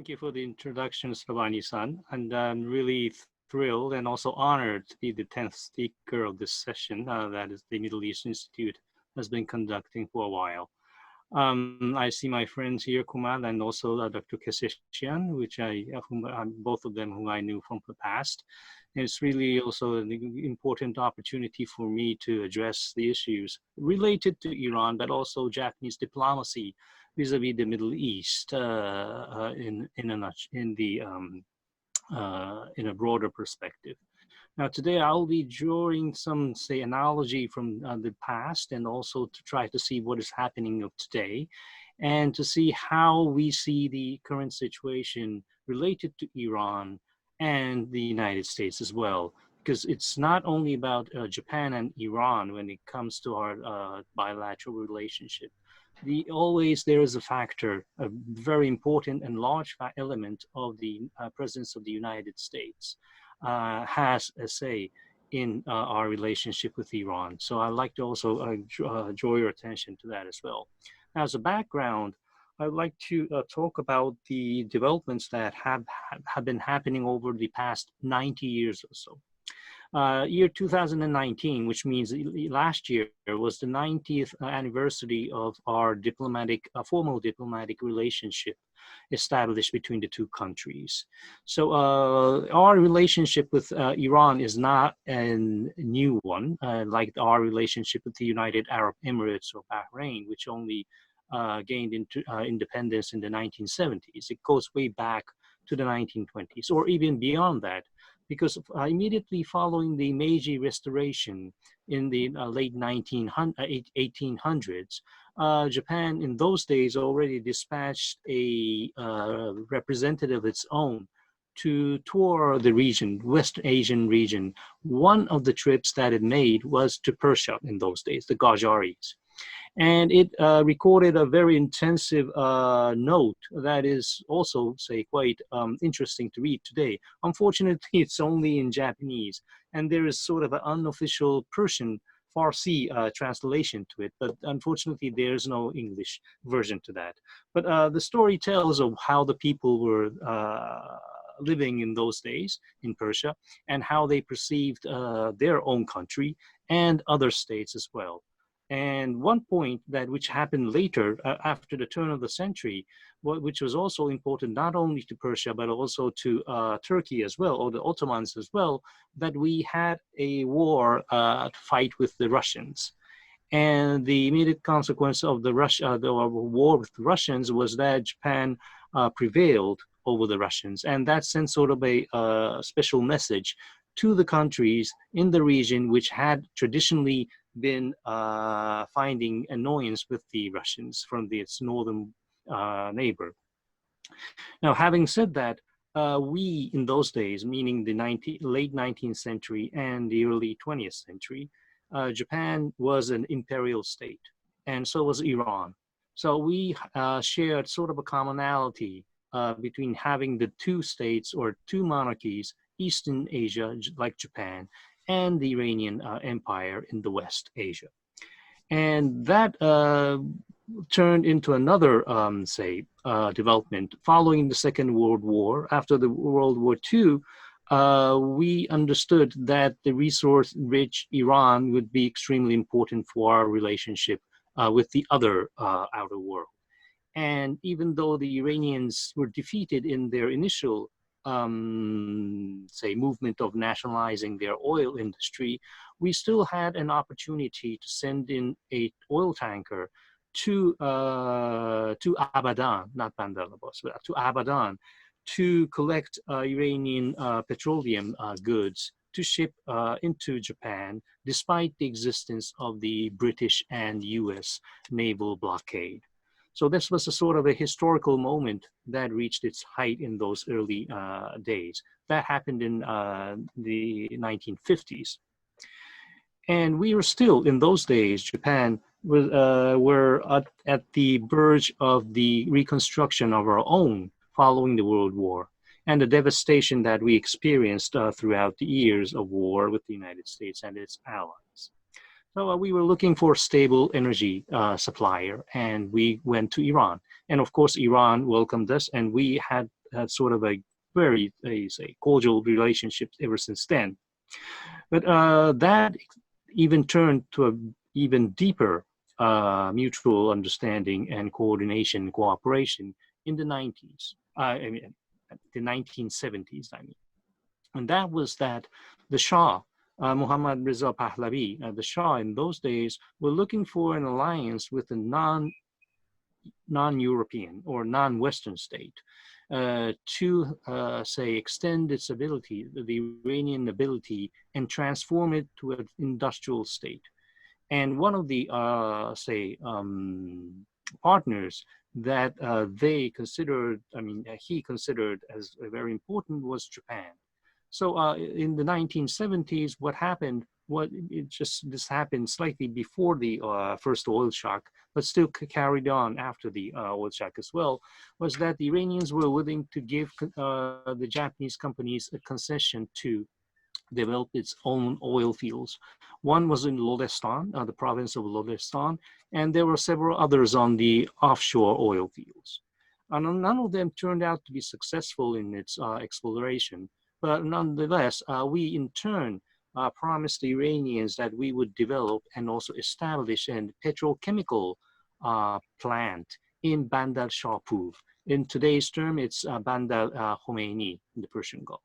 Thank you for the introduction, Sravani-san, and I'm really thrilled and also honored to be the 10th speaker of this session that is the Middle East Institute has been conducting for a while. I see my friends here, Kumal, and also Dr. Keseshian, both of them whom I knew from the past. And it's really also an important opportunity for me to address the issues related to Iran, but also Japanese diplomacy vis-a-vis the Middle East in a broader perspective. Now, today I'll be drawing some, say, analogy from the past and also to try to see what is happening of today and to see how we see the current situation related to Iran and the United States as well. Because it's not only about Japan and Iran when it comes to our bilateral relationship. There is a factor, a very important and large element of the presence of the United States. Has a say in our relationship with Iran. So I'd like to also draw your attention to that as well. As a background, I'd like to talk about the developments that have been happening over the past 90 years or so. Year 2019, which means last year was the 90th anniversary of our formal diplomatic relationship established between the two countries. So our relationship with Iran is not a new one, like our relationship with the United Arab Emirates or Bahrain, which only gained independence in the 1970s. It goes way back to the 1920s or even beyond that, because immediately following the Meiji Restoration in the late 1800s, Japan in those days already dispatched a representative of its own to tour the region, West Asian region. One of the trips that it made was to Persia in those days, the Qajaris. And it recorded a very intensive note that is also, say, quite interesting to read today. Unfortunately, it's only in Japanese, and there is sort of an unofficial Persian Farsi translation to it, but unfortunately, there's no English version to that. But the story tells of how the people were living in those days in Persia and how they perceived their own country and other states as well. And one point which happened later after the turn of the century, which was also important not only to Persia, but also to Turkey as well, or the Ottomans as well, that we had a war to fight with the Russians. And the immediate consequence of the war with the Russians was that Japan prevailed over the Russians. And that sent sort of a special message to the countries in the region which had traditionally been finding annoyance with the Russians from its northern neighbor. Now, having said that, we in those days, meaning the late 19th century and the early 20th century, Japan was an imperial state, and so was Iran. So we shared sort of a commonality between having the two states or two monarchies, Eastern Asia, like Japan, and the Iranian Empire in the West Asia. And that turned into another, development following the Second World War. After the World War II, we understood that the resource-rich Iran would be extremely important for our relationship with the other outer world. And even though the Iranians were defeated in their initial movement of nationalizing their oil industry, we still had an opportunity to send in a oil tanker to Abadan, not Bandar Abbas, but to Abadan, to collect Iranian petroleum goods to ship into Japan, despite the existence of the British and US naval blockade. So this was a sort of a historical moment that reached its height in those early days. That happened in the 1950s. And we were still, in those days, Japan were at the verge of the reconstruction of our own following the World War and the devastation that we experienced throughout the years of war with the United States and its allies. So we were looking for a stable energy supplier, and we went to Iran. And of course, Iran welcomed us, and we had had sort of a very, say, cordial relationship ever since then. But that even turned to an even deeper mutual understanding and coordination, cooperation in the 90s. I mean, the 1970s, I mean. And that was that the Shah, Muhammad Reza Pahlavi, the Shah in those days, were looking for an alliance with a non-European or non-Western state to, say, extend its ability, the Iranian ability, and transform it to an industrial state. And one of the, say, partners that they considered, I mean, he considered as very important was Japan. So in the 1970s, what happened, this happened slightly before the first oil shock, but still carried on after the oil shock as well, was that the Iranians were willing to give the Japanese companies a concession to develop its own oil fields. One was in Lodestan, the province of Lodestan, and there were several others on the offshore oil fields. And none of them turned out to be successful in its exploration. But nonetheless, we in turn promised the Iranians that we would develop and also establish a petrochemical plant in Bandar Shahpur. In today's term, it's Bandar Khomeini in the Persian Gulf.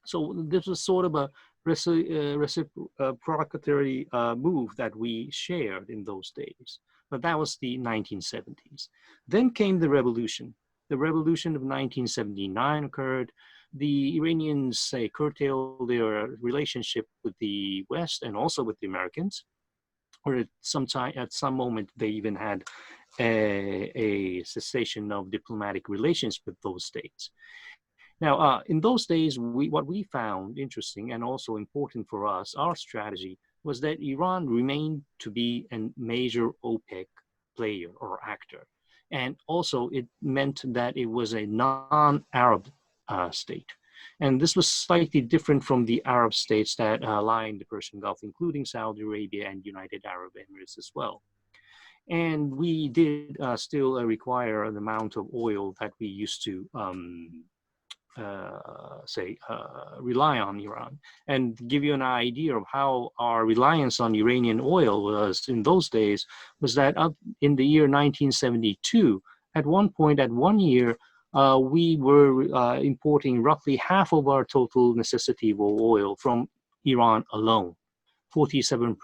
So this was sort of a reciprocatory move that we shared in those days. But that was the 1970s. Then came the revolution. The revolution of 1979 occurred. The Iranians, say, curtailed their relationship with the West and also with the Americans, or at some moment they even had a cessation of diplomatic relations with those states. Now, in those days, what we found interesting and also important for us, our strategy, was that Iran remained to be a major OPEC player or actor. And also it meant that it was a non-Arab state. And this was slightly different from the Arab states that lie in the Persian Gulf, including Saudi Arabia and United Arab Emirates as well. And we did still require an amount of oil that we used to rely on Iran. And to give you an idea of how our reliance on Iranian oil was in those days, was that up in the year 1972, at one point, at 1 year, we were importing roughly half of our total necessity of oil from Iran alone, 47%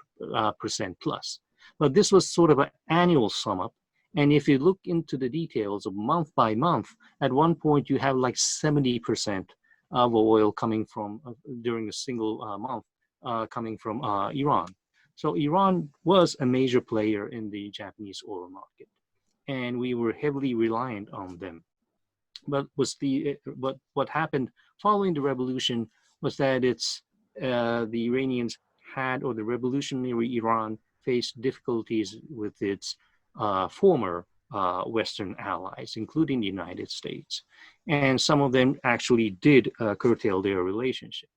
plus. But this was sort of an annual sum up. And if you look into the details of month by month, at one point you have like 70% of oil coming from, during a single month, coming from Iran. So Iran was a major player in the Japanese oil market, and we were heavily reliant on them. But what happened following the revolution was that the Iranians had, or the revolutionary Iran faced difficulties with its former Western allies, including the United States. And some of them actually did curtail their relationship.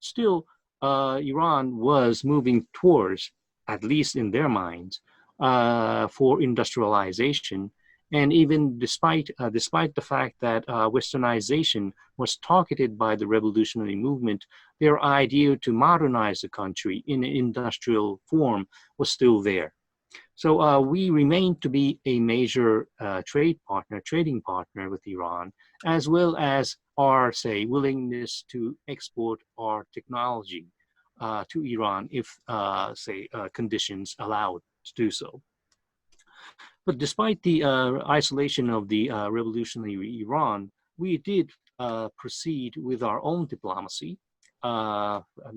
Still, Iran was moving towards, at least in their minds, for industrialization. And even despite the fact that Westernization was targeted by the revolutionary movement, their idea to modernize the country in an industrial form was still there. So we remain to be a major trading partner with Iran, as well as our, say, willingness to export our technology to Iran if, conditions allow it to do so. But despite the isolation of the revolutionary Iran, we did proceed with our own diplomacy.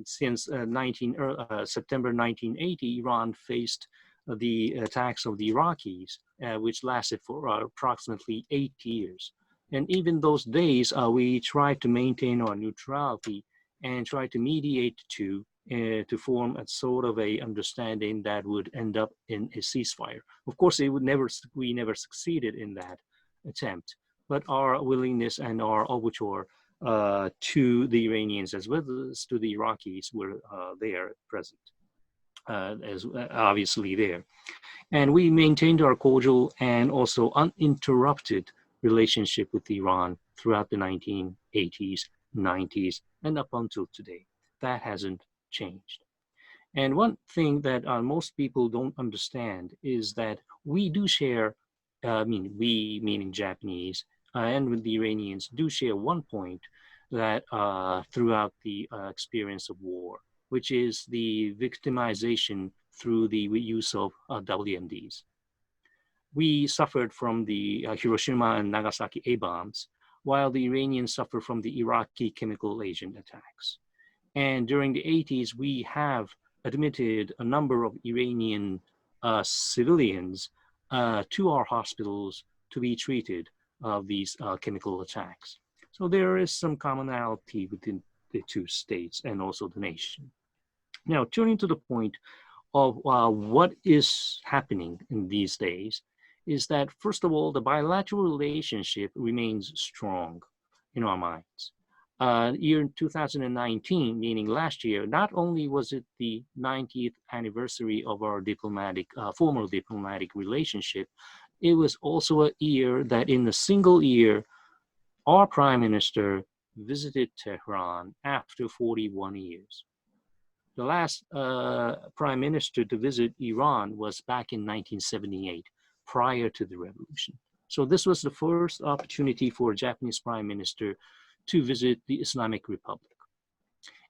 Since September 1980, Iran faced the attacks of the Iraqis, which lasted for approximately 8 years. And even those days, we tried to maintain our neutrality and try to mediate to form a sort of a understanding that would end up in a ceasefire. Of course, we never succeeded in that attempt, but our willingness and our overture to the Iranians as well as to the Iraqis were there present, as obviously there. And we maintained our cordial and also uninterrupted relationship with Iran throughout the 1980s, 90s, and up until today. That hasn't changed. And one thing that most people don't understand is that we do share, we meaning Japanese, and with the Iranians do share one point that throughout the experience of war, which is the victimization through the use of WMDs. We suffered from the Hiroshima and Nagasaki A bombs, while the Iranians suffered from the Iraqi chemical agent attacks. And during the 80s, we have admitted a number of Iranian civilians to our hospitals to be treated of these chemical attacks. So there is some commonality within the two states and also the nation. Now, turning to the point of what is happening in these days is that, first of all, the bilateral relationship remains strong in our minds. Year 2019, meaning last year, not only was it the 90th anniversary of our formal diplomatic relationship, it was also a year that in a single year, our prime minister visited Tehran after 41 years. The last prime minister to visit Iran was back in 1978, prior to the revolution. So this was the first opportunity for a Japanese prime minister to visit the Islamic Republic.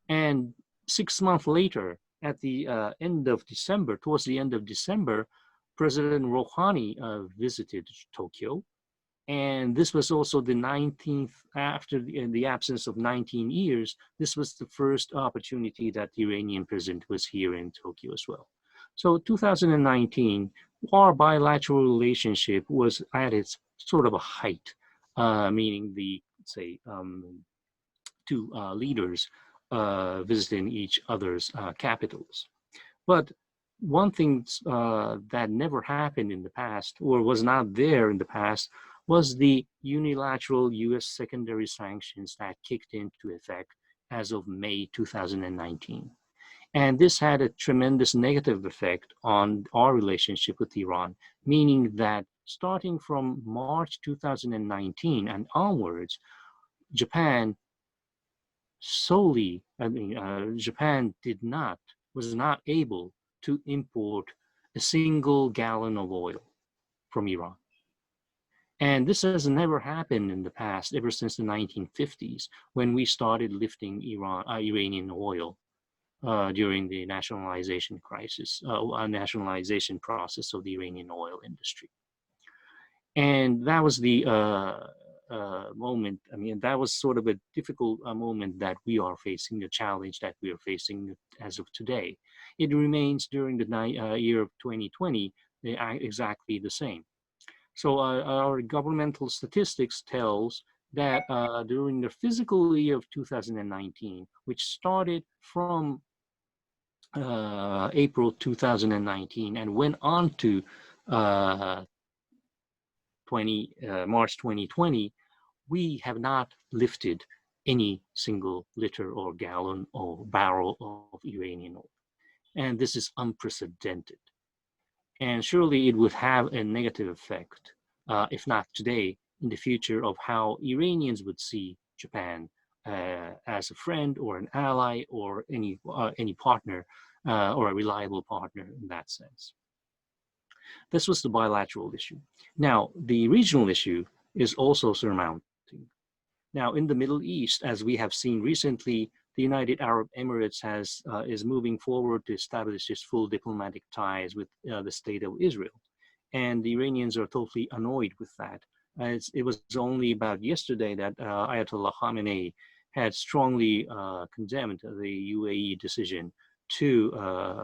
And 6 months later, at the end of December, towards the end of December, President Rouhani visited Tokyo. And this was also the 19th, after the absence of 19 years, this was the first opportunity that the Iranian president was here in Tokyo as well. So 2019, our bilateral relationship was at its sort of a height, meaning the, say, two leaders visiting each other's capitals. But one thing that never happened in the past, or was not there in the past, was the unilateral US secondary sanctions that kicked into effect as of May 2019. And this had a tremendous negative effect on our relationship with Iran, meaning that starting from March 2019 and onwards, Japan Japan was not able to import a single gallon of oil from Iran. And this has never happened in the past, ever since the 1950s, when we started lifting Iranian oil during the nationalization process of the Iranian oil industry. And that was the moment. I mean, that was sort of a difficult moment that we are facing, the challenge that we are facing as of today. It remains during the year of 2020 exactly the same. So our governmental statistics tells that during the fiscal year of 2019, which started from April 2019 and went on to March 2020, we have not lifted any single liter or gallon or barrel of Iranian oil. And this is unprecedented. And surely it would have a negative effect, if not today, in the future, of how Iranians would see Japan as a friend or an ally or any partner or a reliable partner in that sense. This was the bilateral issue. Now, the regional issue is also surmounting. Now, in the Middle East, as we have seen recently, the United Arab Emirates is moving forward to establish its full diplomatic ties with the state of Israel. And the Iranians are totally annoyed with that. It was only about yesterday that Ayatollah Khamenei had strongly condemned the UAE decision to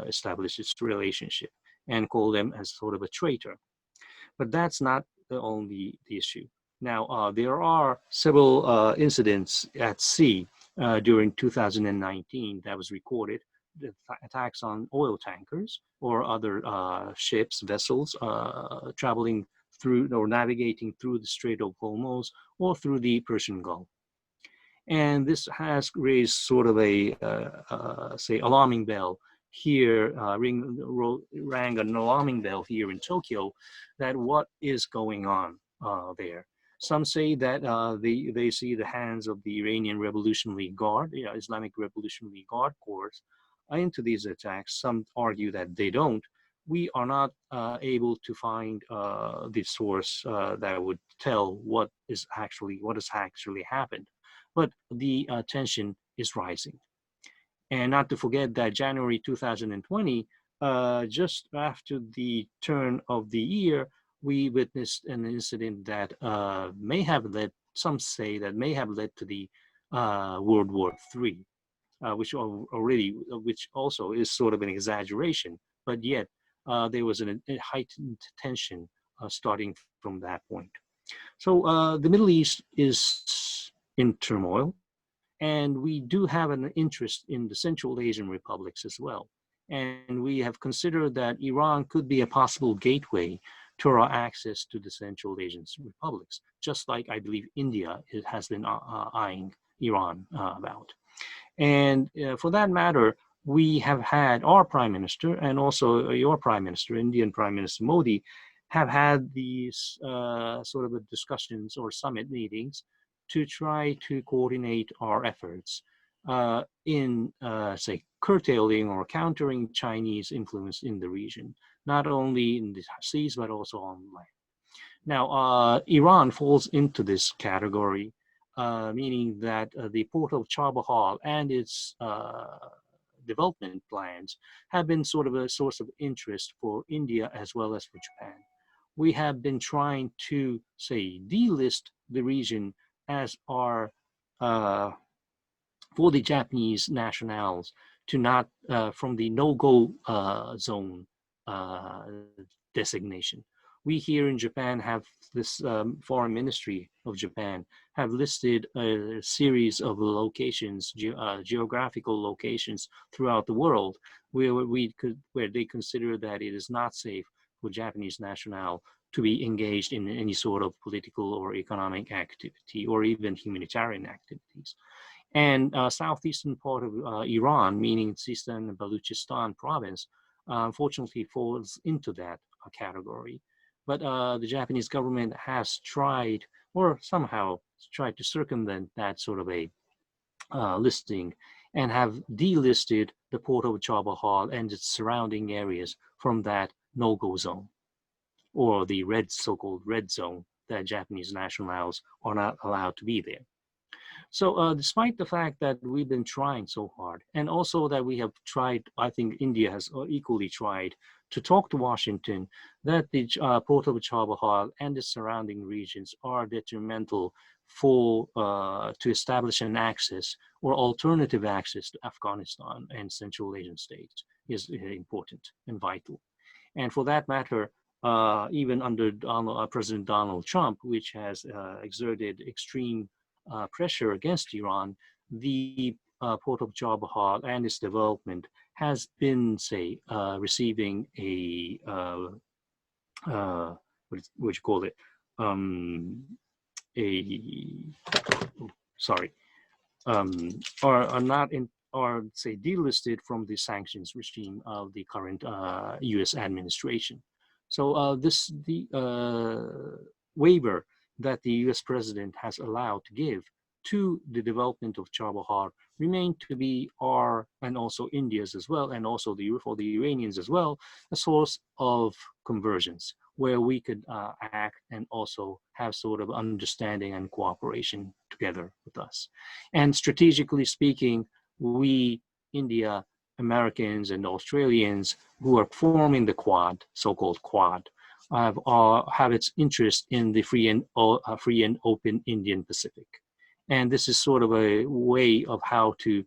establish its relationship and call them as sort of a traitor. But that's not the only issue. Now, there are several incidents at sea during 2019 that was recorded, the attacks on oil tankers or other ships, vessels traveling through or navigating through the Strait of Hormuz or through the Persian Gulf. And this has raised sort of a, say, alarming bell here, rang an alarming bell here in Tokyo that what is going on there. Some say that they see the hands of the Iranian Revolutionary Guard, Islamic Revolutionary Guard Corps, into these attacks. Some argue that they don't. We are not able to find the source that would tell what has actually happened. But the tension is rising. And not to forget that January 2020, just after the turn of the year, we witnessed an incident that may have led, some say that may have led to the World War III, which also is sort of an exaggeration, but yet there was a heightened tension starting from that point. So the Middle East is in turmoil. And we do have an interest in the Central Asian republics as well. And we have considered that Iran could be a possible gateway to our access to the Central Asian republics, just like I believe India has been eyeing Iran about. And for that matter, we have had our Prime Minister and also your Prime Minister, Indian Prime Minister Modi, have had these sort of discussions or summit meetings to try to coordinate our efforts in, say, curtailing or countering Chinese influence in the region, not only in the seas, but also on land. Now, Iran falls into this category, meaning that the port of Chabahar and its development plans have been sort of a source of interest for India as well as for Japan. We have been trying to, say, delist the region as are for the Japanese nationals to not from the no-go zone designation. We here in Japan have this Foreign Ministry of Japan have listed a series of locations, geographical locations throughout the world where they consider that it is not safe for Japanese national to be engaged in any sort of political or economic activity or even humanitarian activities. And southeastern part of Iran, meaning Sistan and Baluchistan province, unfortunately falls into that category. But the Japanese government has tried, or somehow tried to circumvent that sort of a listing and have delisted the port of Chabahar and its surrounding areas from that no-go zone, or the so-called red zone that Japanese nationals are not allowed to be there. So despite the fact that we've been trying so hard, and also that we have tried, I think India has equally tried to talk to Washington that the port of Chabahar and the surrounding regions are detrimental for to establish an access or alternative access to Afghanistan and Central Asian states is important and vital. And for that matter, even under President Donald Trump, which has exerted extreme pressure against Iran, the port of Chabahar and its development has been, say, receiving a what you call it, are not in, or say delisted from the sanctions regime of the current U.S. administration. So the waiver that the U.S. president has allowed to give to the development of Chabahar remain to be our, and also India's as well, and also for the Iranians as well, a source of convergence where we could act and also have sort of understanding and cooperation together with us. And strategically speaking, we, India, Americans, and Australians who are forming the Quad, so-called Quad, have its interest in the free and open Indian Pacific. And this is sort of a way of how to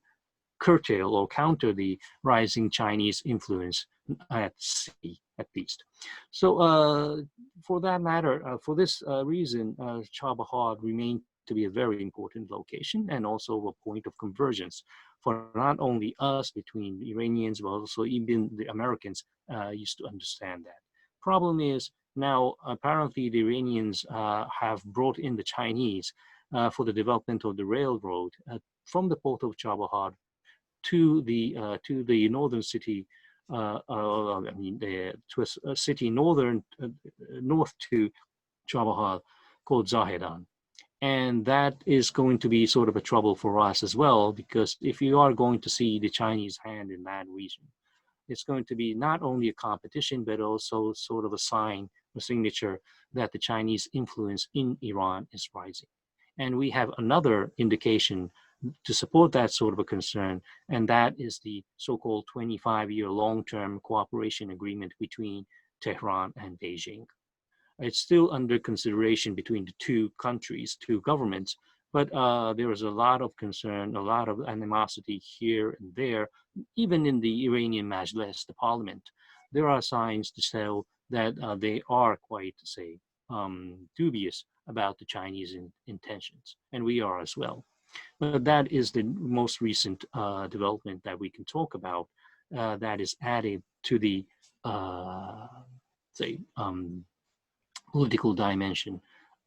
curtail or counter the rising Chinese influence at sea, at least. So for that matter, for this reason, Chabahar remained to be a very important location and also a point of convergence for not only us between the Iranians, but also even the Americans used to understand that. Problem is now apparently the Iranians have brought in the Chinese for the development of the railroad from the port of Chabahar to the northern city. To a city north to Chabahar, called Zahedan. And that is going to be sort of a trouble for us as well, because if you are going to see the Chinese hand in that region, it's going to be not only a competition, but also sort of a sign, a signature that the Chinese influence in Iran is rising. And we have another indication to support that sort of a concern, and that is the so-called 25-year long-term cooperation agreement between Tehran and Beijing. It's still under consideration between the two countries, two governments, but there is a lot of concern, a lot of animosity here and there, even in the Iranian Majlis, the parliament. There are signs to show that they are quite, say, dubious about the Chinese intentions, and we are as well. But that is the most recent development that we can talk about that is added to the, say, political dimension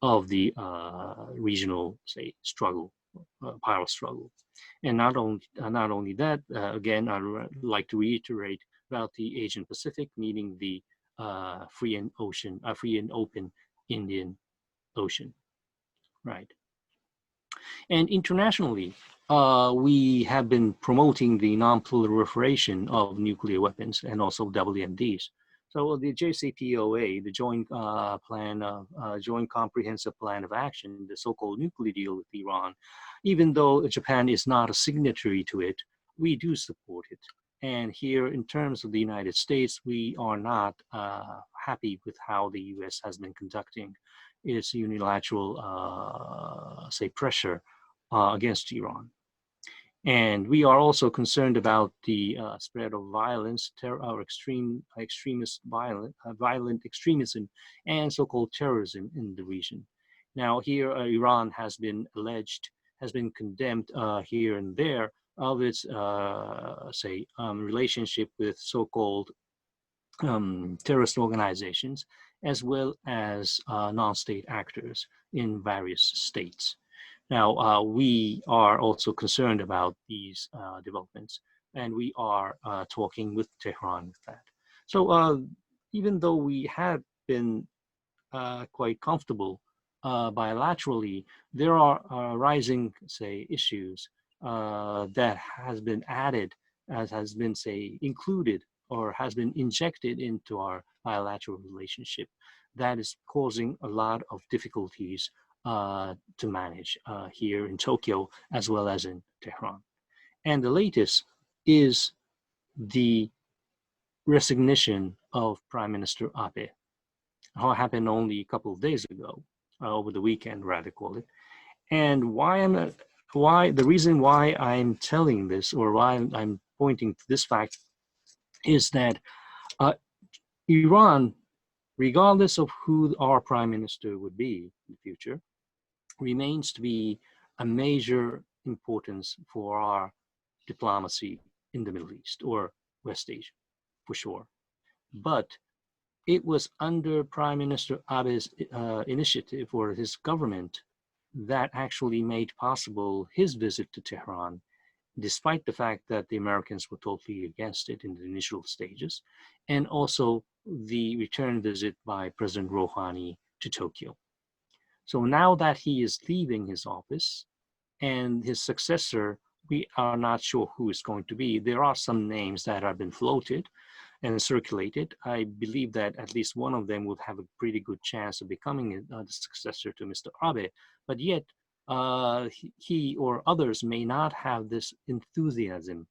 of the regional, say, struggle, power struggle. And not only that, again, I'd like to reiterate about the Asian Pacific, meaning the free and open Indian Ocean, right? And internationally, we have been promoting the non-proliferation of nuclear weapons and also WMDs. So the JCPOA, the Joint Comprehensive Plan of Action, the so-called nuclear deal with Iran, even though Japan is not a signatory to it, we do support it. And here, in terms of the United States, we are not happy with how the U.S. has been conducting its unilateral, say, pressure against Iran. And we are also concerned about the spread of violence, or violent extremism, and so-called terrorism in the region. Now, here, Iran has been alleged, has been condemned here and there of its, say, relationship with so-called terrorist organizations, as well as non-state actors in various states. Now, we are also concerned about these developments, and we are talking with Tehran with that. So even though we have been quite comfortable bilaterally, there are rising, say, issues that has been added, as has been, say, included or has been injected into our bilateral relationship that is causing a lot of difficulties to manage here in Tokyo as well as in Tehran. And the latest is the resignation of Prime Minister Abe. It happened only a couple of days ago, over the weekend, rather call it. And the reason why I'm telling this, or why I'm pointing to this fact, is that Iran, regardless of who our prime minister would be in the future, remains to be a major importance for our diplomacy in the Middle East or West Asia, for sure. But it was under Prime Minister Abe's initiative, or his government, that actually made possible his visit to Tehran, despite the fact that the Americans were totally against it in the initial stages, and also the return visit by President Rouhani to Tokyo. So now that he is leaving his office, and his successor, we are not sure who is going to be. There are some names that have been floated and circulated. I believe that at least one of them would have a pretty good chance of becoming the successor to Mr. Abe, but yet he or others may not have this enthusiasm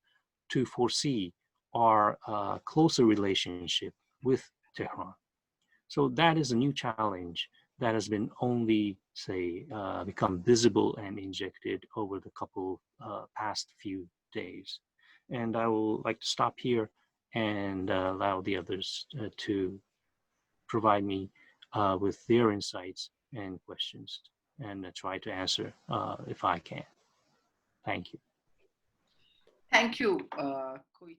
to foresee our closer relationship with Tehran. So that is a new challenge that has been only, say, become visible and injected over the past few days. And I will like to stop here and allow the others to provide me with their insights and questions, and try to answer if I can. Thank you. Thank you, Koichiro.